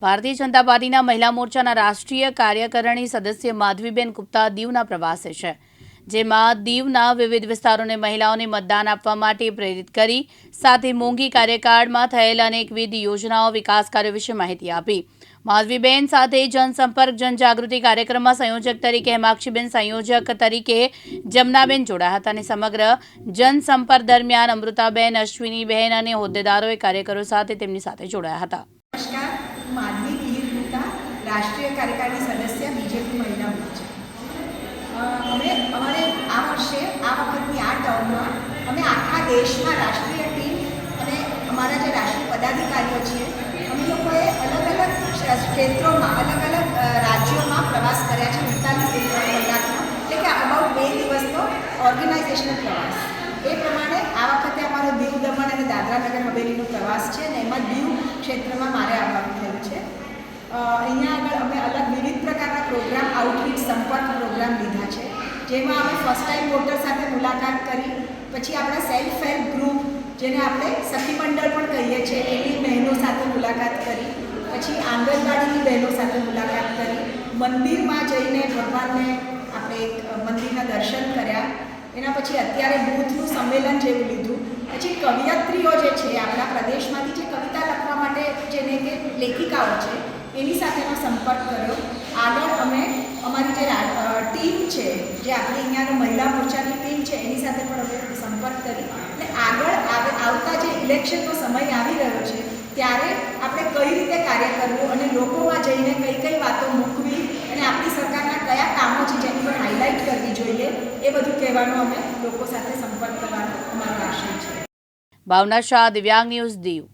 ભારતીય જનતા પાર્ટીના મહિલા મોરચાના રાષ્ટ્રીય કાર્યકારિણી સદસ્ય માધવીબેન ગુપ્તા દીવના પ્રવાસે છે, જેમાં દીવના વિવિધ વિસ્તારોને મહિલાઓને મતદાન આપવા માટે પ્રેરિત કરી સાથે મોંઘી કાર્યકાળમાં થયેલ અનેકવિધ યોજનાઓ વિકાસ કાર્યો વિશે માહિતી આપી। માધવીબેન સાથે જનસંપર્ક જનજાગૃતિ કાર્યક્રમમાં સંયોજક તરીકે હેમાક્ષીબેન, સંયોજક તરીકે જમનાબેન જોડાયા હતા અને સમગ્ર જનસંપર્ક દરમિયાન અમૃતાબેન, અશ્વિનીબેન અને હોદ્દેદારોએ કાર્યકરો સાથે તેમની સાથે જોડાયા હતા। माधवी वीर गुप्ता राष्ट्रीय कार्यकारिणी सदस्य बीजेपी महिला मोर्चा अमे अमारे आ वर्षे आ वखतनी आ टर्ममां अमे आखा देशमां राष्ट्रीय टीम अने अमारा जे राष्ट्रीय पदाधिकारीओ छे अमे लोकोए अलग अलग क्षेत्रोमां अलग अलग राज्योमां प्रवास कर्या छे। 45 कलाकनो એટલે કે અબાઉટ 2 દિવસનો ઓર્ગેનાઇઝેશનલ પ્રવાસ। એ પ્રમાણે આ વખતે અમારો દીવ, દમણ અને દાદરા નગર હવેલીનો પ્રવાસ છે અને એમાં દીવ ક્ષેત્રમાં મારે આવવાનું થયું છે। અહીંયા આગળ અમે અલગ વિવિધ પ્રકારના પ્રોગ્રામ, આઉટરીચ, સંપર્ક પ્રોગ્રામ લીધા છે, જેમાં અમે ફર્સ્ટ ટાઈમ વોટર સાથે મુલાકાત કરી, પછી આપણા સેલ્ફ હેલ્પ ગ્રુપ જેને આપણે સખી મંડળ પણ કહીએ છીએ એની બહેનો સાથે મુલાકાત કરી, પછી આંગણવાડીની બહેનો સાથે મુલાકાત કરી, મંદિરમાં જઈને ભગવાનને આપણે એક મંદિરના દર્શન કર્યા। એના પછી અત્યારે બૂથનું સંમેલન જેવું લીધું। પછી કવિયત્રીઓ જે છે આપણા પ્રદેશમાંથી જે કવિતા લખવા માટે જેને કે લેખિકાઓ છે એની સાથેનો સંપર્ક કર્યો। આગળ અમે અમારી જે ટીમ છે, જે આપણી અહીંયાનો મહિલા મોરચાની ટીમ છે એની સાથે પણ અમે સંપર્ક કરી અને આગળ આવતા જે ઇલેક્શનનો સમય આવી રહ્યો છે ત્યારે આપણે કઈ રીતે કાર્ય કરવું અને લોકોમાં જઈને કઈ કઈ વાતો મૂકવી અને આપણી સરકારના કયા કામો છે જેની પર હાઇલાઇટ કરવી જોઈએ એ બધું કહેવાનો અમે લોકો સાથે સંપર્ક કરવાનો અમારો આશય છે। ભાવના શાહ, દિવ્યાંગ ન્યૂઝ, દીવ।